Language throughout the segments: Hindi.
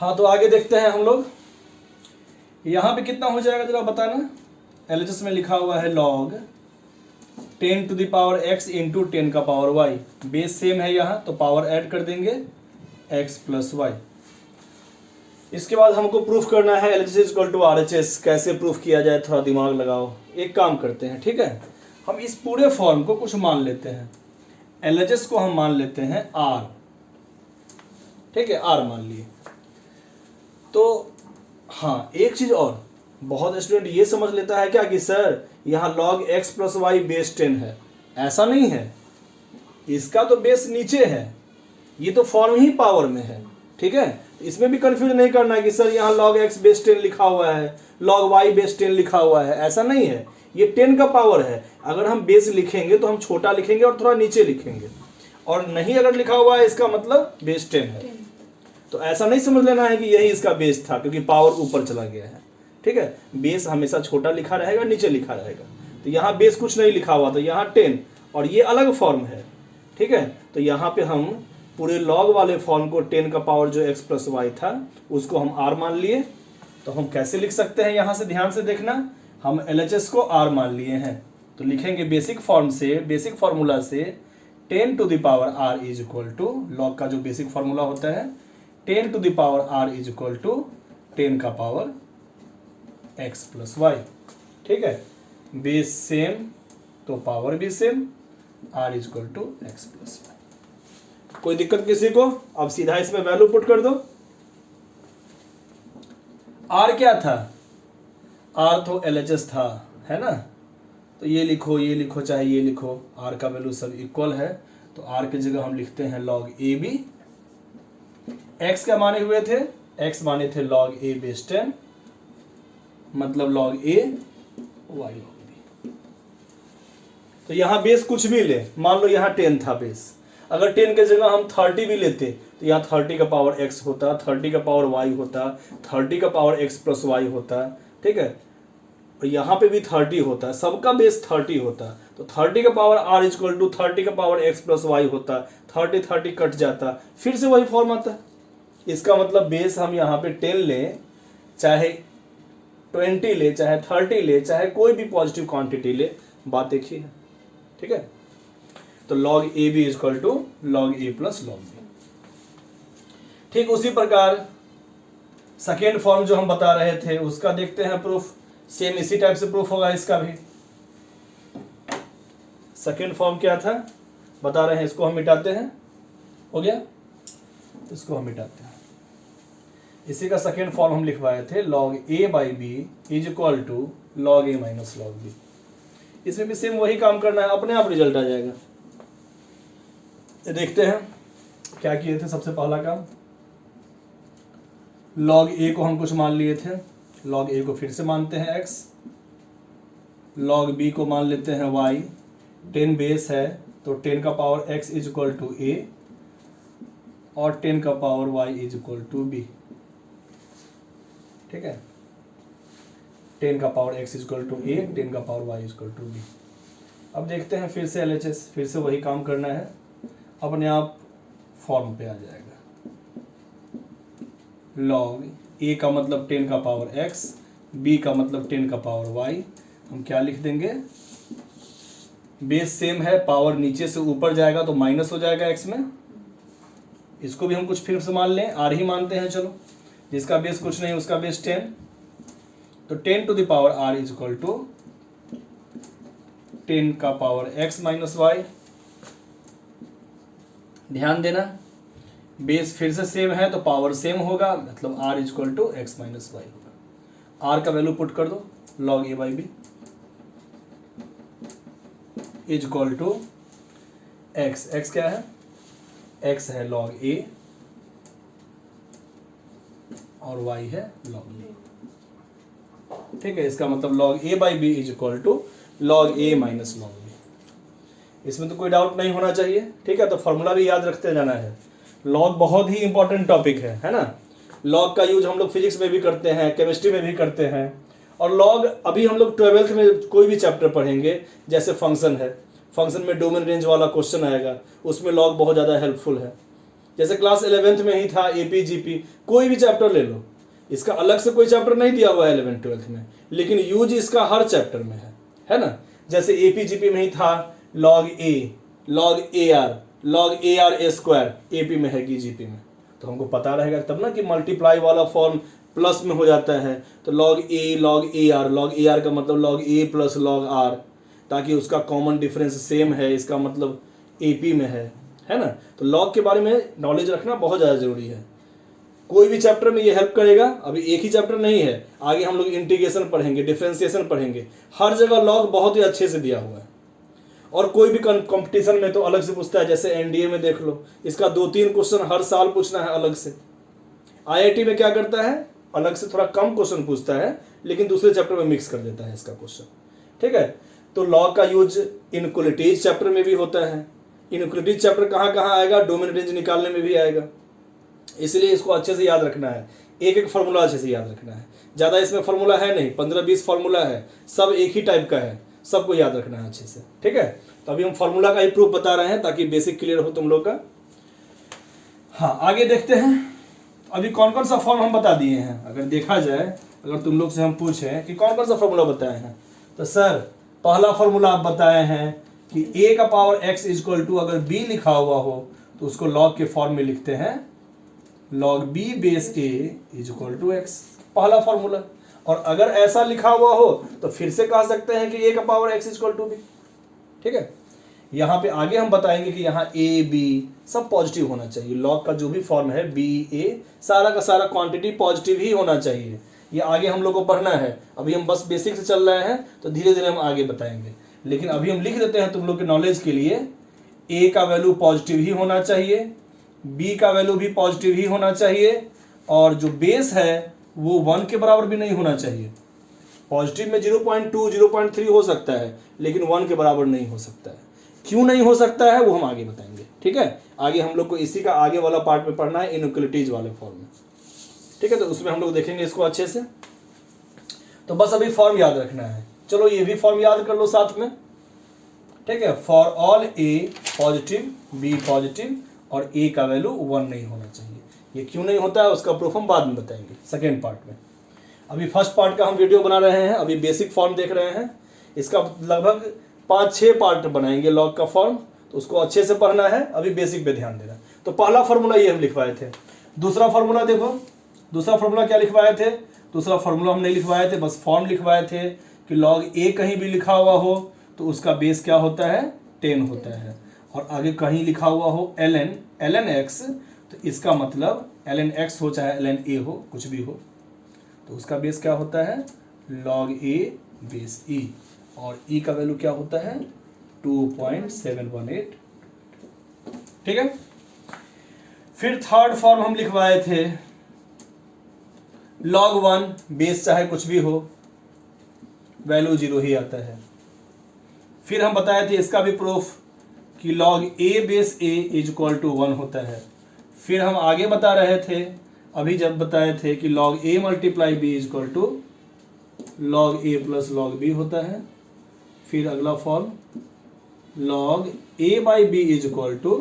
हाँ तो आगे देखते हैं हम लोग। यहाँ पे कितना हो जाएगा जरा बताना। एलएचएस में लिखा हुआ है log 10 to the power x into 10 का पावर y। बेस सेम है यहाँ तो पावर ऐड कर देंगे x प्लस वाई। इसके बाद हमको प्रूफ करना है एलएचएस इक्वल टू आरएचएस। कैसे प्रूफ किया जाए थोड़ा दिमाग लगाओ। एक काम करते हैं, ठीक है, हम इस पूरे फॉर्म को कुछ मान लेते हैं। एलएचएस को हम मान लेते हैं r, ठीक है, r मान लिए। तो हाँ एक चीज और, बहुत स्टूडेंट ये समझ लेता है क्या कि सर यहाँ log x plus Y base 10 है। ऐसा नहीं है, इसका तो बेस नीचे है, ये तो फॉर्म ही पावर में है, ठीक है। इसमें भी कंफ्यूज नहीं करना है कि सर यहाँ log x बेस 10 लिखा हुआ है, log y बेस 10 लिखा हुआ है। ऐसा नहीं है, ये 10 का पावर है। अगर हम बेस लिखेंगे तो हम छोटा लिखेंगे और थोड़ा नीचे लिखेंगे, और नहीं अगर लिखा हुआ है इसका मतलब बेस 10 है। तो ऐसा नहीं समझ लेना है कि यही इसका बेस था, क्योंकि पावर ऊपर चला गया है, ठीक है। बेस हमेशा छोटा लिखा रहेगा, नीचे लिखा रहेगा। तो यहाँ बेस कुछ नहीं लिखा हुआ, तो यहाँ 10 और ये अलग फॉर्म है, ठीक है। तो यहाँ पे हम पूरे लॉग वाले फॉर्म को 10 का पावर जो x प्लस वाई था उसको हम r मान लिए। तो हम कैसे लिख सकते हैं, यहाँ से ध्यान से देखना। हम LHS को r मान लिए हैं तो लिखेंगे बेसिक फॉर्म से, बेसिक फार्मूला से 10 to the power r is equal to, log का जो बेसिक फार्मूला होता है 10 to the power r is equal to 10 का पावर x प्लस वाई, ठीक है। बेस सेम तो पावर भी same, r is equal to x plus Y. कोई दिक्कत किसी को? अब सीधा इसमें वैल्यू पुट कर दो। r क्या था? r तो LHS था, है ना। तो ये लिखो चाहे ये लिखो, r का वैल्यू सब इक्वल है। तो r की जगह हम लिखते हैं log AB। x क्या माने हुए थे? x माने थे log A बेस 10, मतलब log A y log B। तो यहाँ बेस कुछ भी ले, मान लो यहाँ 10 था बेस। अगर 10 के जगह हम 30 भी लेते तो यहाँ 30 का पावर x होता, 30 का पावर y होता, 30 का पावर x प्लस वाई होता, ठीक है। और यहाँ पे भी 30 होता, सबका बेस 30 होता। तो 30 का पावर r इक्वल टू 30 का पावर x प्लस वाई होता, 30 30 कट जाता, फिर से वही फॉर्म आता। इसका मतलब बेस हम यहाँ पे 10 लें, चाहे 20 ले, चाहे 30 ले, चाहे कोई भी पॉजिटिव क्वांटिटी ले, बात एक ही है, ठीक है। तो log AB equal to log A plus log B। ठीक उसी प्रकार सेकेंड फॉर्म जो हम बता रहे थे उसका देखते हैं प्रूफ। सेम इसी टाइप से प्रूफ होगा इसका भी। सेकेंड फॉर्म क्या था बता रहे हैं, इसको हम मिटाते हैं, हो गया, इसको हम मिटाते हैं। इसी का सेकेंड फॉर्म हम लिखवाए थे log A by B is equal to log A minus log B। इसमें भी सेम वही काम करना है, अपने आप रिजल्ट आ जाएगा। देखते हैं क्या किए थे। सबसे पहला काम, log A को हम कुछ मान लिए थे, log A को फिर से मानते हैं x, log B को मान लेते हैं y। 10 बेस है तो 10 का power x is equal to a और 10 का power y is equal to b, ठीक है। 10 का power x is equal to a, 10 का power y is equal to b। अब देखते हैं फिर से LHS, फिर से वही काम करना है, अपने आप फॉर्म पे आ जाएगा। log A का मतलब 10 का पावर x, B का मतलब 10 का पावर y। हम क्या लिख देंगे, बेस सेम है, पावर नीचे से ऊपर जाएगा तो माइनस हो जाएगा x में। इसको भी हम कुछ फिर से मान लें, r ही मानते हैं चलो, जिसका बेस कुछ नहीं उसका बेस 10। तो 10 to the power r is equal to 10 का पावर x माइनस वाई। ध्यान देना बेस फिर से सेम है तो पावर सेम होगा, मतलब r is equal to X minus Y होगा। r का वैल्यू पुट कर दो, log A by B is equal to x, x क्या है, x है log A और y है log B, ठीक है। इसका मतलब log A by B is equal to log A minus log B। इसमें तो कोई डाउट नहीं होना चाहिए, ठीक है। तो फॉर्मूला भी याद रखते जाना है। लॉग बहुत ही इंपॉर्टेंट टॉपिक है ना। लॉग का यूज हम लोग फिजिक्स में भी करते हैं, केमिस्ट्री में भी करते हैं। और लॉग अभी हम लोग 12th में कोई भी चैप्टर पढ़ेंगे, जैसे फंक्शन है, फंक्शन में डोमेन रेंज वाला क्वेश्चन आएगा, उसमें लॉग बहुत ज़्यादा हेल्पफुल है। जैसे क्लास 11th में ही था एपीजीपी, कोई भी चैप्टर ले लो, इसका अलग से कोई चैप्टर नहीं दिया हुआ है 11th 12th में, लेकिन यूज इसका हर चैप्टर में है ना। जैसे एपीजीपी में ही था log A, log A R, log A R A square, AP में है कि जीपी में, तो हमको पता रहेगा तब ना कि मल्टीप्लाई वाला फॉर्म प्लस में हो जाता है, तो log A R, log A R का मतलब log A plus log are, ताकि उसका कॉमन डिफरेंस सेम है, इसका मतलब एपी में है ना। तो लॉग के बारे में नॉलेज रखना बहुत ज़्यादा जरूरी है, कोई भी चैप्टर में ये हेल्प करेगा। अभी एक ही चैप्टर नहीं है, आगे हम लोग इंटीग्रेशन पढ़ेंगे, डिफरेंशिएशन पढ़ेंगे, हर जगह लॉग बहुत ही अच्छे से दिया हुआ है। और कोई भी कंपटीशन में तो अलग से पूछता है, जैसे एनडीए में देख लो, इसका 2-3 क्वेश्चन हर साल पूछना है अलग से। आईआईटी में क्या करता है, अलग से थोड़ा कम क्वेश्चन पूछता है, लेकिन दूसरे चैप्टर में मिक्स कर देता है इसका क्वेश्चन, ठीक है। तो लॉग का यूज इनक्वलिटीज चैप्टर में भी होता है। इनक्वलिटीज चैप्टर कहाँ कहाँ आएगा, डोमेन रेंज निकालने में भी आएगा, इसलिए इसको अच्छे से याद रखना है, एक एक फार्मूला अच्छे से याद रखना है। ज़्यादा इसमें फार्मूला है नहीं, 15-20 फार्मूला है, सब एक ही टाइप का है, सबको याद रखना है अच्छे से, ठीक है। तो अभी हम फार्मूला का ही प्रूफ बता रहे हैं ताकि बेसिक क्लियर हो तुम लोग का। हाँ, आगे देखते हैं। अभी कौन कौन सा फॉर्म हम बता दिए हैं, अगर देखा जाए, अगर तुम लोग से हम पूछें कि कौन कौन सा फार्मूला बताए हैं, तो सर पहला फार्मूला आप बताए हैं कि a का पावर x इक्वल टू, अगर b लिखा हुआ हो तो उसको लॉग के फॉर्म में लिखते हैं log b base a equal to x, पहला फॉर्मूला। और अगर ऐसा लिखा हुआ हो तो फिर से कह सकते हैं कि a का power x equal to b, ठीक है। यहाँ पे आगे हम बताएंगे कि यहाँ a b सब पॉजिटिव होना चाहिए, लॉग का जो भी फॉर्म है b a सारा का सारा क्वांटिटी पॉजिटिव ही होना चाहिए। ये आगे हम लोग को पढ़ना है, अभी हम बस बेसिक से चल रहे हैं, तो धीरे धीरे हम आगे बताएंगे। लेकिन अभी हम लिख देते हैं तुम लोग के नॉलेज के लिए, a का वैल्यू पॉजिटिव ही होना चाहिए, b का वैल्यू भी पॉजिटिव ही होना चाहिए, और जो बेस है वो 1 के बराबर भी नहीं होना चाहिए। पॉजिटिव में 0.2 0.3 हो सकता है, लेकिन 1 के बराबर नहीं हो सकता है। क्यों नहीं हो सकता है वो हम आगे बताएंगे, ठीक है। आगे हम लोग को इसी का आगे वाला पार्ट में पढ़ना है, इनइक्वलिटीज वाले फॉर्म में, ठीक है। तो उसमें हम लोग देखेंगे इसको अच्छे से। तो बस अभी फॉर्म याद रखना है, चलो ये भी फॉर्म याद कर लो साथ में, ठीक है। For all A positive, B positive, और ए का वैल्यू 1 नहीं होना चाहिए। ये क्यों नहीं होता है उसका प्रूफ हम बाद में बताएंगे सेकेंड पार्ट में। अभी फर्स्ट पार्ट का हम वीडियो बना रहे हैं, अभी बेसिक फॉर्म देख रहे हैं, इसका लगभग 5-6 पार्ट बनाएंगे लॉग का फॉर्म, तो उसको अच्छे से पढ़ना है, अभी बेसिक पे ध्यान देना। तो पहला फॉर्मूला ये हम लिखवाए थे। दूसरा फॉर्मूला देखो, दूसरा फॉर्मूला क्या लिखवाए थे, दूसरा फॉर्मूला हम नहीं लिखवाए थे, बस फॉर्म लिखवाए थे कि लॉग ए कहीं भी लिखा हुआ हो तो उसका बेस क्या होता है, 10 होता है, और आगे कहीं लिखा हुआ हो ln x, तो इसका मतलब ln x हो चाहे ln a हो, कुछ भी हो, तो उसका बेस क्या होता है, log a बेस e, और e का वैल्यू क्या होता है 2.718, ठीक है। फिर थर्ड फॉर्म हम लिखवाए थे log 1 बेस चाहे कुछ भी हो, वैल्यू 0 ही आता है। फिर हम बताए थे इसका भी प्रूफ कि log a base a equal to 1 होता है। फिर हम आगे बता रहे थे, अभी जब बताए थे कि log a multiply b equal to log a plus log b होता है। फिर अगला form log a by b equal to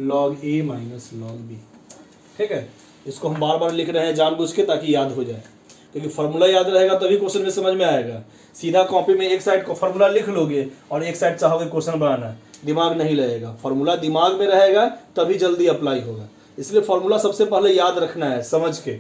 log a minus log b, ठीक है। इसको हम बार बार लिख रहे हैं जानबूझ के ताकि याद हो जाए, क्योंकि फॉर्मूला याद रहेगा तभी क्वेश्चन में समझ में आएगा। सीधा कॉपी में एक साइड को फॉर्मूला लिख लोगे और एक साइड चाहोगे क्वेश्चन बनाना, दिमाग नहीं लगेगा। फॉर्मूला दिमाग में रहेगा तभी जल्दी अप्लाई होगा, इसलिए फॉर्मूला सबसे पहले याद रखना है समझ के।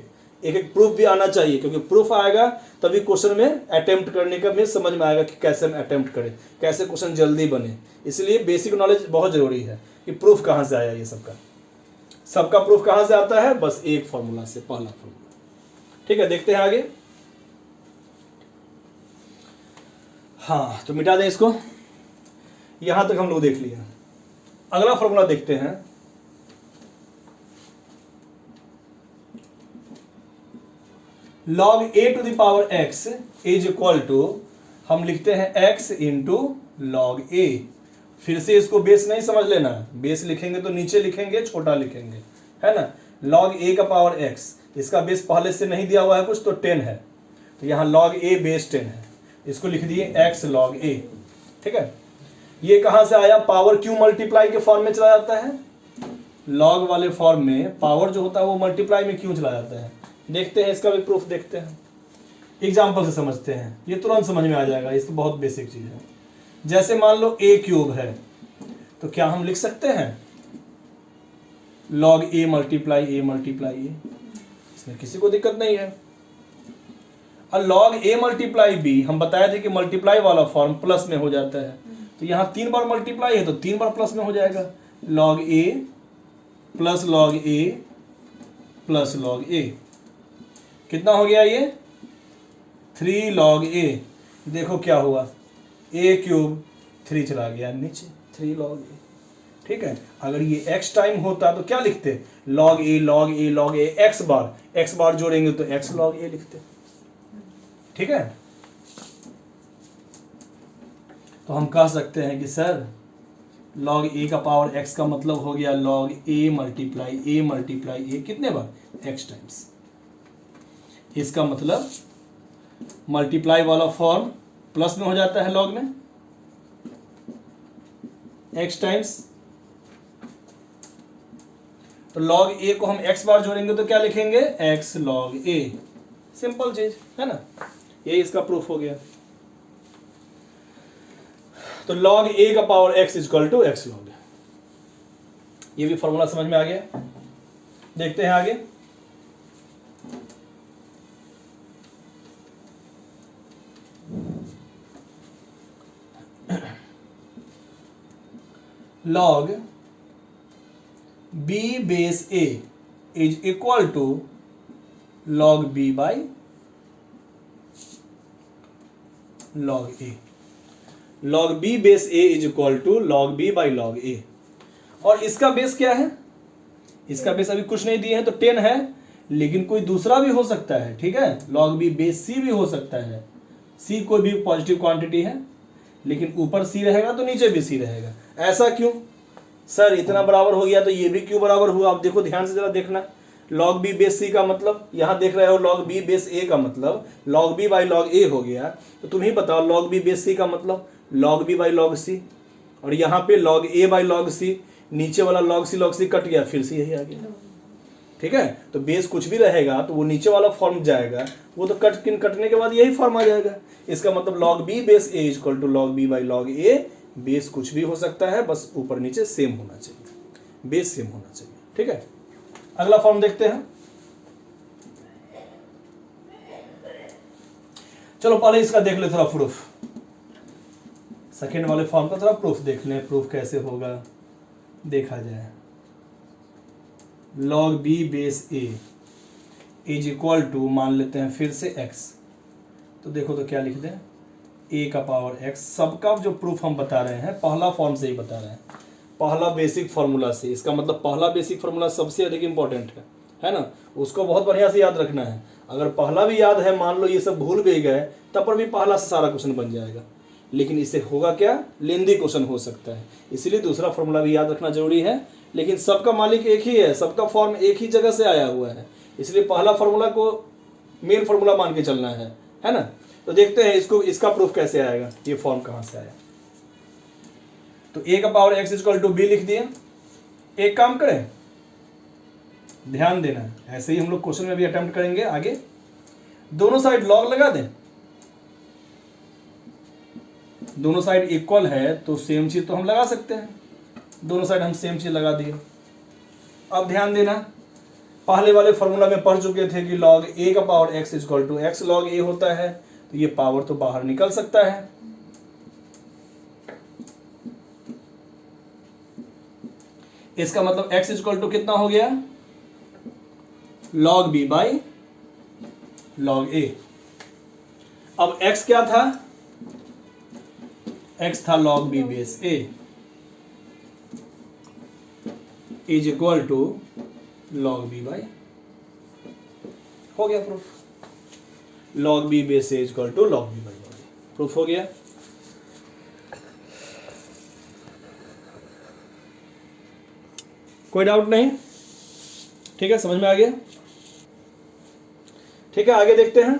एक एक प्रूफ भी आना चाहिए, क्योंकि प्रूफ आएगा तभी क्वेश्चन में अटेम्प्ट करने का में समझ में आएगा कि कैसे हम अटेम्प्ट करें, कैसे क्वेश्चन जल्दी बने। इसलिए बेसिक नॉलेज बहुत जरूरी है कि प्रूफ कहाँ से आया, ये सबका प्रूफ कहाँ से आता है, बस एक फॉर्मूला से, पहला फॉर्मूला, ठीक है। देखते हैं आगे। हाँ, तो मिटा दें इसको, यहां तक हम लोग देख लिया। अगला फॉर्मूला देखते हैं, log a to the power x is equal to, हम लिखते हैं x इंटू log a। फिर से इसको बेस नहीं समझ लेना, बेस लिखेंगे तो नीचे लिखेंगे, छोटा लिखेंगे, है ना। log a का पावर x, इसका बेस पहले से नहीं दिया हुआ है कुछ, तो 10 है, तो यहाँ log a बेस 10 है, इसको लिख दिए x log a, ठीक है। ये कहाँ से आया, पावर क्यू मल्टीप्लाई के फॉर्म में चला जाता है, लॉग वाले फॉर्म में पावर जो होता है वो मल्टीप्लाई में क्यों चला जाता है? देखते हैं, इसका भी प्रूफ देखते हैं, एग्जाम्पल से समझते हैं, ये तुरंत समझ में आ जाएगा, इसकी बहुत बेसिक चीज़ है। जैसे मान लो a क्यूब है, तो क्या हम लिख सकते हैं log a multiply a multiply a, इसमें किसी को दिक्कत नहीं है। और log a मल्टीप्लाई b हम बताए थे कि मल्टीप्लाई वाला फॉर्म प्लस में हो जाता है, तो यहाँ 3 बार मल्टीप्लाई है तो 3 बार प्लस में हो जाएगा, log a plus log a plus log a, कितना हो गया ये 3 log a। देखो क्या हुआ, a क्यूब 3 चला गया नीचे, 3 log a, ठीक है। अगर ये x टाइम होता तो क्या लिखते, log a log a log a, x बार जोड़ेंगे तो x log a लिखते, ठीक है। तो हम कह सकते हैं कि सर log a का पावर x का मतलब हो गया log a मल्टीप्लाई a कितने बार, x टाइम्स। इसका मतलब मल्टीप्लाई वाला फॉर्म प्लस में हो जाता है log में, x टाइम्स। तो log a को हम x बार जोड़ेंगे तो क्या लिखेंगे, x log a, सिंपल चीज है ना, ये इसका प्रूफ हो गया। तो log a का power x equal to x log a, ये भी फॉर्मूला समझ में आ गया। देखते हैं आगे, log b base a is equal to log b by log a, log b base a is equal to log b by log a। और इसका बेस क्या है, इसका बेस अभी कुछ नहीं दिए हैं तो 10 है, लेकिन कोई दूसरा भी हो सकता है, ठीक है। log b बेस c भी हो सकता है, c कोई भी पॉजिटिव क्वांटिटी है, लेकिन ऊपर c रहेगा तो नीचे भी c रहेगा। ऐसा क्यों सर, इतना बराबर हो गया तो ये भी क्यों बराबर हुआ, आप देखो ध्यान से जरा देखना। log b बेस c का मतलब यहाँ देख रहे हो log b बेस a का मतलब log b by log a हो गया, तो तुम ही बताओ log b बेस c का मतलब log b by log c, और यहाँ पे log a by log c, नीचे वाला log c कट गया, फिर से यही आ गया, ठीक है। तो बेस कुछ भी रहेगा तो वो नीचे वाला फॉर्म जाएगा, वो तो कटने के बाद यही फॉर्म आ जाएगा। इसका मतलब log b base a equal to log b by log a, base कुछ भी हो सकता है, बस ऊपर नीचे सेम होना चाहिए, बेस सेम होना चाहिए, ठीक है। अगला फॉर्म देखते हैं, चलो पहले इसका देख ले थोड़ा प्रूफ, सेकेंड वाले फॉर्म का थोड़ा प्रूफ देख लें, प्रूफ कैसे होगा देखा जाए। log b base a is equal to, मान लेते हैं फिर से x, तो देखो तो क्या लिख दें, a का पावर x। सबका जो प्रूफ हम बता रहे हैं पहला फॉर्म से ही बता रहे हैं, पहला बेसिक फार्मूला से। इसका मतलब पहला बेसिक फार्मूला सबसे अधिक इंपॉर्टेंट है ना, उसको बहुत बढ़िया से याद रखना है। अगर पहला भी याद है, मान लो ये सब भूल भी गए, तब पर भी पहला से सारा क्वेश्चन बन जाएगा, लेकिन इससे होगा क्या, लेंदी क्वेश्चन हो सकता है, इसलिए दूसरा फार्मूला भी याद रखना जरूरी है। लेकिन सबका मालिक एक ही है, सबका फॉर्म एक ही जगह से आया हुआ है, इसलिए पहला फार्मूला को मेन फार्मूला मान के चलना है ना। तो देखते हैं इसको, इसका प्रूफ कैसे आएगा, ये फॉर्म कहाँ से आया। तो a का power x equal to b लिख दिए। एक काम करें, ध्यान देना, ऐसे ही हम लोग क्वेश्चन में भी अटेम्प्ट करेंगे आगे, दोनों साइड लॉग लगा दें, दोनों साइड इक्वल है तो सेम चीज तो हम लगा सकते हैं, दोनों साइड हम सेम चीज लगा दिए। अब ध्यान देना, पहले वाले फॉर्मूला में पढ़ चुके थे कि log a का power x equal to x log a होता है, तो ये पावर तो बाहर निकल सकता है। इसका मतलब x इक्वल टू कितना हो गया, log b by log a। अब x क्या था, x था log b base a is equal to log b by, हो गया proof, log b base a equal to log b by log a, proof हो गया। कोई डाउट नहीं, ठीक है, समझ में आ गया, ठीक है। आगे देखते हैं,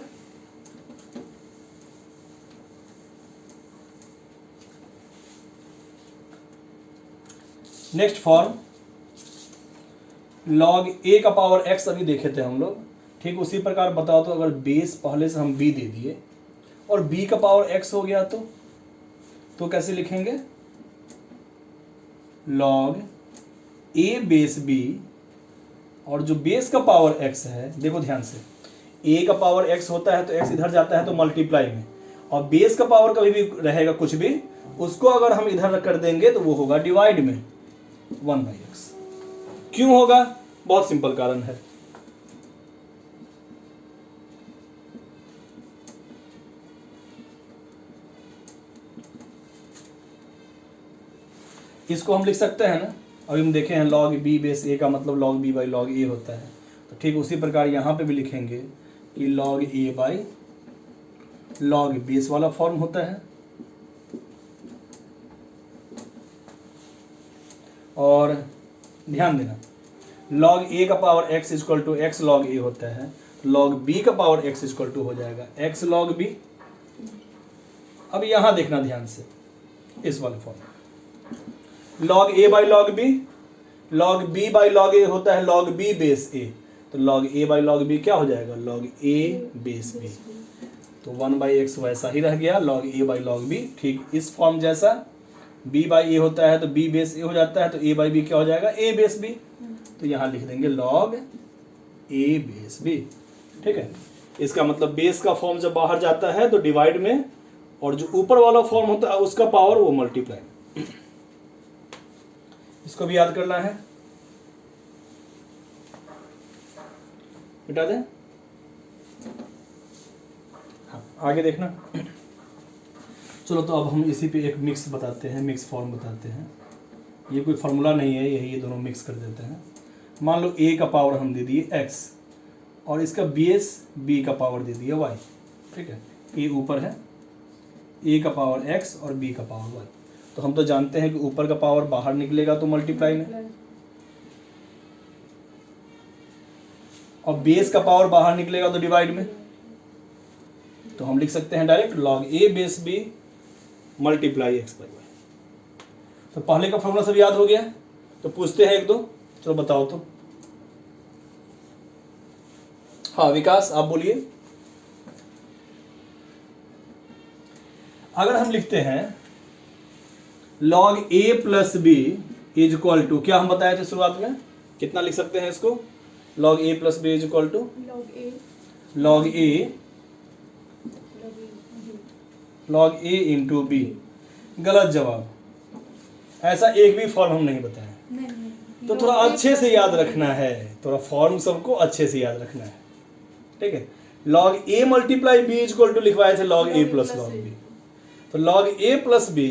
नेक्स्ट फॉर्म लॉग ए का पावर एक्स अभी देखे थे हम लोग, ठीक उसी प्रकार बताओ तो अगर बेस पहले से हम बी दे दिए और बी का पावर एक्स हो गया तो कैसे लिखेंगे? लॉग ए बेस बी, और जो बेस का पावर एक्स है, देखो ध्यान से, ए का पावर एक्स होता है तो एक्स इधर जाता है तो मल्टीप्लाई में, और बेस का पावर कभी भी रहेगा कुछ भी, उसको अगर हम इधर कर देंगे तो वो होगा डिवाइड में 1/x। क्यों होगा? बहुत सिंपल कारण है। इसको हम लिख सकते हैं ना, अभी हम देखे हैं लॉग बी बेस ए का मतलब log B by log A होता है, तो ठीक उसी प्रकार यहाँ पे भी लिखेंगे कि log A by log base वाला फॉर्म होता है, और ध्यान देना लॉग ए का power X equal to X log A होता है, लॉग बी का पावर एक्स इक्वल टू हो जाएगा एक्स लॉग बी। अब यहाँ देखना ध्यान से, इस वाले form log A by log B by log A होता है लॉग बी बेस ए, तो log A by log B क्या हो जाएगा? लॉग ए बेस बी, तो 1/x वैसा ही रह गया log A by log B, ठीक इस फॉर्म जैसा। बी बाई ए होता है तो बी बेस ए हो जाता है, तो ए बाई बी क्या हो जाएगा? ए बेस बी, तो यहाँ लिख देंगे लॉग ए बेस बी। ठीक है, इसका मतलब बेस का फॉर्म जब बाहर जाता है तो डिवाइड में, और जो ऊपर वाला फॉर्म होता है उसका पावर वो मल्टीप्लाई। इसको भी याद करना है, मिटा दें। हाँ, आगे देखना। चलो तो अब हम इसी पे एक मिक्स बताते हैं, मिक्स फॉर्म बताते हैं। ये कोई फार्मूला नहीं है, यही ये दोनों मिक्स कर देते हैं। मान लो ए का पावर हम दे दिए एक्स, और इसका बेस बी का पावर दे दिया वाई। ठीक है, ए ऊपर है, ए का पावर एक्स और बी का पावर वाई, तो हम तो जानते हैं कि ऊपर का पावर बाहर निकलेगा तो मल्टीप्लाई में, और बेस का पावर बाहर निकलेगा तो डिवाइड में, तो हम लिख सकते हैं direct log A base B multiply X by Y. तो पहले का फॉर्मूला सब याद हो गया, तो पूछते हैं एक दो, चलो बताओ तो। हाँ विकास आप बोलिए। अगर हम लिखते हैं log A plus B is equal to, क्या हम बताए थे शुरुआत में, कितना लिख सकते हैं इसको? Log A plus B is equal to log A into B. गलत जवाब, ऐसा एक भी फॉर्म हम नहीं बताए। तो थोड़ा अच्छे से याद रखना है, थोड़ा फॉर्म सबको अच्छे से याद रखना है। ठीक है, log A multiply B is equal to लिखवाए थे log A plus log B, तो log A plus B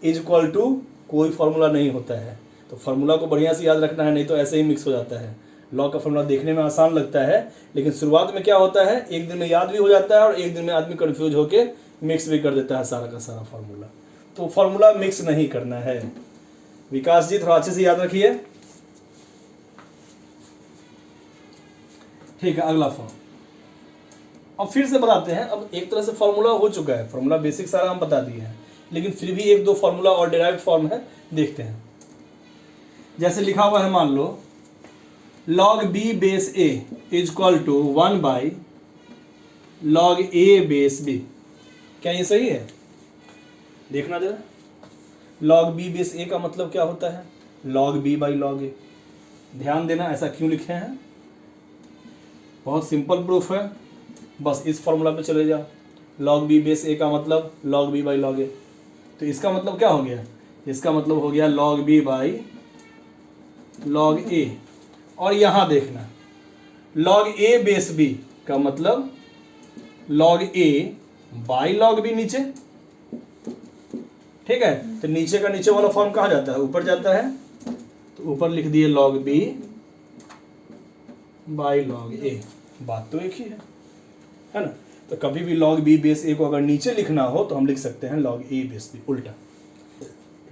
is equal to कोई फॉर्मूला नहीं होता है, तो फॉर्मूला को बढ़िया से याद रखना है, नहीं तो ऐसे ही मिक्स हो जाता है। लॉग का फॉर्मूला देखने में आसान लगता है, लेकिन शुरुआत में क्या होता है, एक दिन में याद भी हो जाता है और एक दिन में आदमी कंफ्यूज होके मिक्स भी कर देता है सारा का सारा फॉर्मूला। तो फॉर्मूला मिक्स नहीं करना है। विकास जी थोड़ा अच्छे से याद रखिए। ठीक है, अगला फॉर्म अब फिर से बताते हैं। अब एक तरह से फॉर्मूला हो चुका है, फॉर्मूला बेसिक सारा हम बता दिए हैं, लेकिन फिर भी एक दो फॉर्मूला और डिराइव्ड फॉर्म है, देखते हैं। जैसे लिखा हुआ है, मान लो log b base a is equal to 1 by log a base b। क्या ये सही है? देखना जरा, log b बेस a का मतलब क्या होता है? log b by log a। ध्यान देना ऐसा क्यों लिखे हैं, बहुत सिंपल प्रूफ है, बस इस फॉर्मूला पे चले जाओ। log b बेस a का मतलब log b by log a, तो इसका मतलब क्या हो गया? इसका मतलब हो गया log b by log a। और यहाँ देखना log a बेस b का मतलब log a by log b नीचे। ठीक है, तो नीचे का नीचे वाला फॉर्म कहाँ जाता है? ऊपर जाता है, तो ऊपर लिख दिए log b by log a। बात तो एक ही है ना? तो कभी भी log b बेस a को अगर नीचे लिखना हो तो हम लिख सकते हैं log a बेस b उल्टा।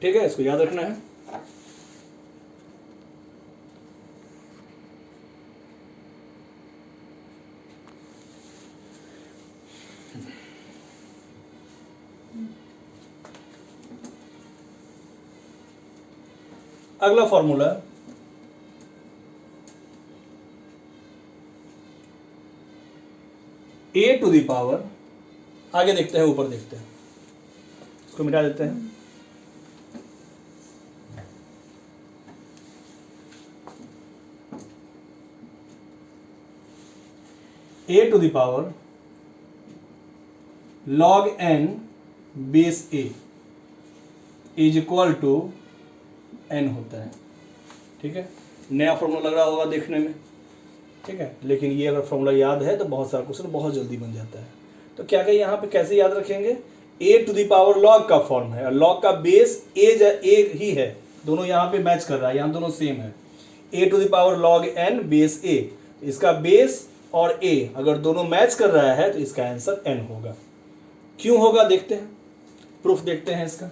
ठीक है, इसको याद रखना है। अगला formula A to the power, आगे देखते हैं, ऊपर देखते हैं, इसको मिटा देते हैं। A to the power log n base a is equal to n होता है। ठीक है, नया फॉर्मूला लग रहा होगा देखने में, ठीक है, लेकिन ये अगर फॉर्मूला याद है तो बहुत सारा क्वेश्चन बहुत जल्दी बन जाता है। तो क्या कहें यहाँ पे कैसे याद रखेंगे, ए टू द पावर लॉग का फॉर्म है और लॉग का बेस ए ही है, दोनों यहाँ पे मैच कर रहा है, यहाँ दोनों सेम है। A to the power log n base a, इसका बेस और a अगर दोनों मैच कर रहा है तो इसका आंसर n होगा। क्यों होगा देखते हैं, प्रूफ देखते हैं इसका।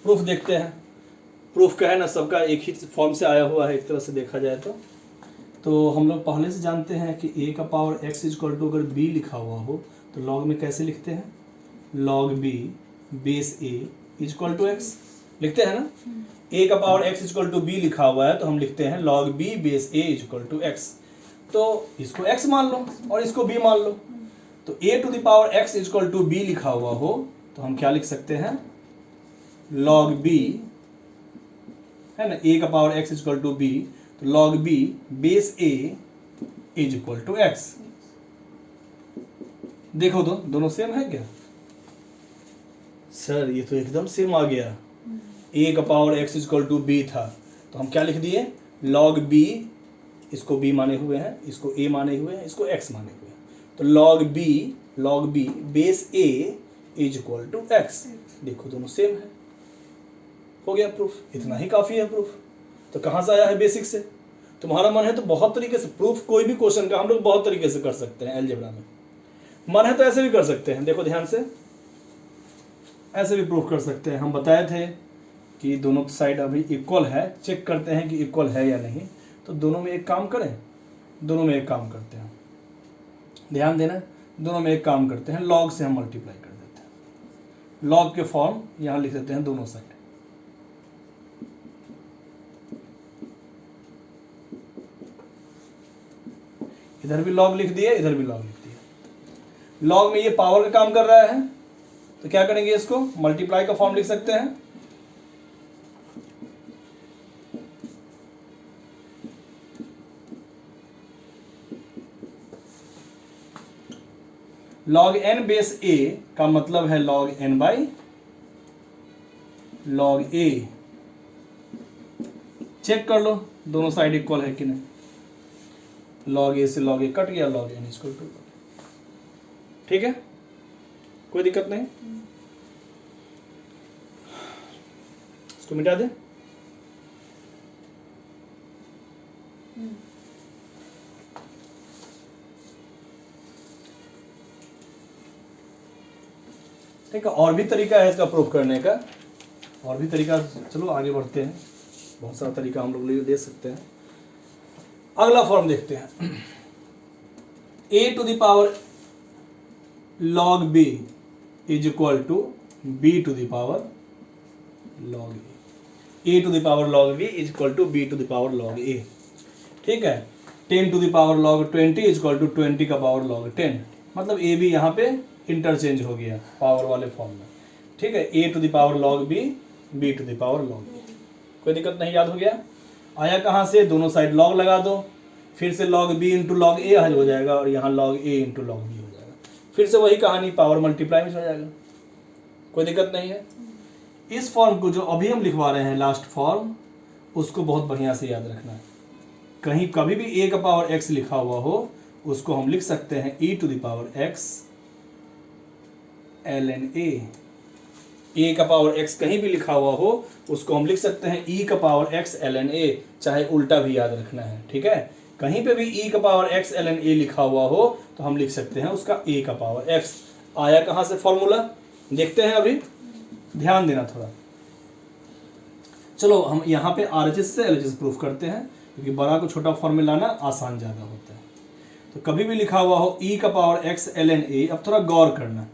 प्रूफ देखते हैं। प्रूफ क्या है ना, सबका एक ही फॉर्म से आया हुआ है एक तरह से देखा जाए तो हम लोग पहले से जानते हैं कि a का पावर x इक्वल टू अगर b लिखा हुआ हो तो लॉग में कैसे लिखते हैं, log b base a equal to x लिखते हैं ना। a का power x equal to b लिखा हुआ है तो हम लिखते हैं log b base a equal to x। तो इसको x मान लो और इसको b मान लो, तो a to the power x equal to b लिखा हुआ हो तो हम क्या लिख सकते हैं, log b है ना, a का power x equal to b, तो log b base a is equal to x। देखो तो दोनों सेम है क्या सर, ये तो एकदम सेम आ गया। a का power x equal to b था तो हम क्या लिख दिए, log b, इसको b माने हुए हैं, इसको a माने हुए हैं, इसको x माने हुए हैं, तो log b base a is equal to x। देखो दोनों सेम है, हो गया प्रूफ, इतना ही काफी है प्रूफ। तो कहाँ से आया है, बेसिक से। तुम्हारा मन है तो बहुत तरीके से प्रूफ कोई भी क्वेश्चन का हम लोग बहुत तरीके से कर सकते हैं अलजेब्रा में, मन है तो ऐसे भी कर सकते हैं। देखो ध्यान से, ऐसे भी प्रूफ कर सकते हैं। हम बताए थे कि दोनों साइड अभी इक्वल है, चेक करते हैं कि इक्वल है या नहीं, तो दोनों में एक काम करें, दोनों में एक काम करते हैं, ध्यान देना, दोनों में एक काम करते हैं, लॉग से हम मल्टीप्लाई कर देते हैं। लॉग के फॉर्म यहाँ लिख देते हैं दोनों साइड, इधर भी लॉग लिख दिए, इधर भी लॉग लिख दिए। लॉग में ये पावर का काम कर रहा है तो क्या करेंगे, इसको मल्टीप्लाई का फॉर्म लिख सकते हैं। log n बेस a का मतलब है log n by log a। Check कर लो दोनों साइड इक्वल है कि नहीं, log a से log a कट गया, log n इक्वल टू, ठीक है, कोई दिक्कत नहीं। इसको मिटा दे। ठीक है, और भी तरीका है इसका प्रूफ करने का, और भी तरीका, चलो आगे बढ़ते हैं, बहुत सारा तरीका हम लोग ले सकते हैं। अगला फॉर्म देखते हैं, a to the power log b is equal to b to the power log a to the power log b is equal to b to the power log a। ठीक है, 10 to the power log 20 is equal to 20 का पावर log 10, मतलब a भी यहाँ पे इंटरचेंज हो गया पावर वाले फॉर्म में। ठीक है, a to the power log b, b to the power log a, कोई दिक्कत नहीं, याद हो गया। आया कहाँ से, दोनों साइड log लगा दो, फिर से log b into log a हो जाएगा और यहाँ log a into log b हो जाएगा, फिर से वही कहानी, पावर मल्टीप्लाई में हो जाएगा, कोई दिक्कत नहीं है। इस फॉर्म को जो अभी हम लिखवा रहे हैं लास्ट फॉर्म, उसको बहुत बढ़िया से याद रखना है। कहीं कभी भी a का पावर x लिखा हुआ हो उसको हम लिख सकते हैं e to the power x ln a का पावर x कहीं भी लिखा हुआ हो उसको हम लिख सकते हैं e का पावर x ln a, चाहे उल्टा भी याद रखना है। ठीक है, कहीं पे भी e का पावर x ln a लिखा हुआ हो तो हम लिख सकते हैं उसका a का पावर x। आया कहाँ से फॉर्मूला, देखते हैं, अभी ध्यान देना थोड़ा। चलो हम यहाँ पे RHS से LHS प्रूफ करते हैं, क्योंकि बड़ा को छोटा फॉर्म में लाना आसान ज़्यादा होता है। तो कभी भी लिखा हुआ हो e का पावर x ln a, अब थोड़ा गौर करना,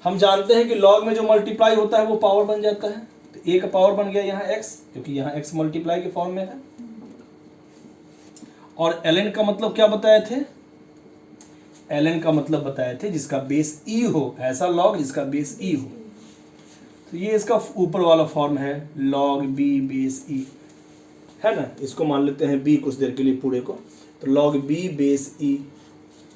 हम जानते हैं कि लॉग में जो मल्टीप्लाई होता है वो पावर बन जाता है, तो a का पावर बन गया यहाँ x, क्योंकि यहाँ x मल्टीप्लाई के फॉर्म में है। और ln का मतलब क्या बताए थे, ln का मतलब बताए थे जिसका बेस e हो, ऐसा लॉग जिसका बेस e हो। तो ये इसका ऊपर वाला फॉर्म है log b बेस e, है ना। इसको मान लेते हैं b कुछ देर के लिए पूरे को, तो log b बेस e।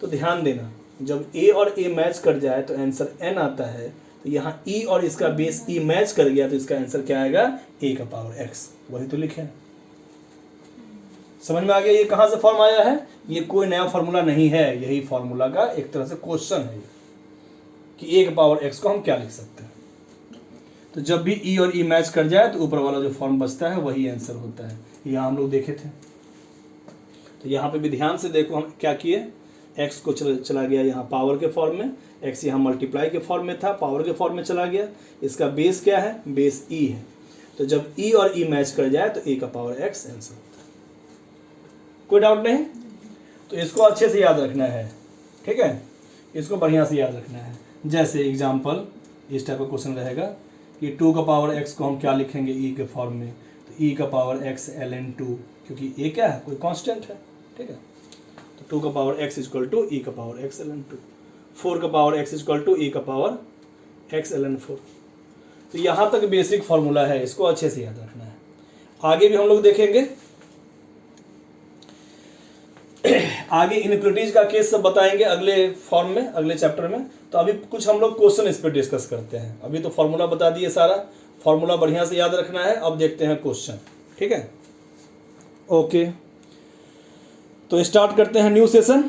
तो ध्यान देना, जब a और a मैच कर जाए तो आंसर n आता है, तो यहाँ e और इसका बेस e मैच कर गया तो इसका आंसर क्या आएगा, a का पावर x, वही तो लिखे हैं। समझ में आ गया ये कहाँ से फॉर्म आया है, ये कोई नया फॉर्मूला नहीं है, यही फॉर्मूला का एक तरह से क्वेश्चन है कि a का पावर x को हम क्या लिख सकते हैं। तो जब भी e और e मैच कर जाए तो ऊपर वाला जो फॉर्म बचता है वही आंसर होता है, यहाँ हम लोग देखे थे। तो यहाँ पे भी ध्यान से देखो हम क्या किए, x को चला गया यहाँ पावर के फॉर्म में, x यहाँ मल्टीप्लाई के फॉर्म में था, पावर के फॉर्म में चला गया। इसका बेस क्या है, बेस e है, तो जब e और e मैच कर जाए तो a का पावर x आंसर होता है। कोई डाउट नहीं, तो इसको अच्छे से याद रखना है, ठीक है, इसको बढ़िया से याद रखना है। जैसे एग्जाम्पल इस टाइप का क्वेश्चन रहेगा कि 2 का पावर x को हम क्या लिखेंगे e के फॉर्म में, तो e का पावर x ln 2, क्योंकि a क्या है, कोई कांस्टेंट है, ठीक है। तो 2 का power x equal to e का पावर x ln 2, 4 का power x equal to e का पावर x ln 4। तो यहाँ तक बेसिक फॉर्मूला है, इसको अच्छे से याद रखना है। आगे भी हम लोग देखेंगे, आगे इनइक्वालिटीज का केस सब बताएंगे अगले फॉर्म में, अगले चैप्टर में। तो अभी कुछ हम लोग क्वेश्चन इस पर डिस्कस करते हैं। अभी तो फॉर्मूला बता दिए, सारा फॉर्मूला बढ़िया से याद रखना है। अब देखते हैं क्वेश्चन, ठीक है, ओके। तो स्टार्ट करते हैं न्यू सेशन।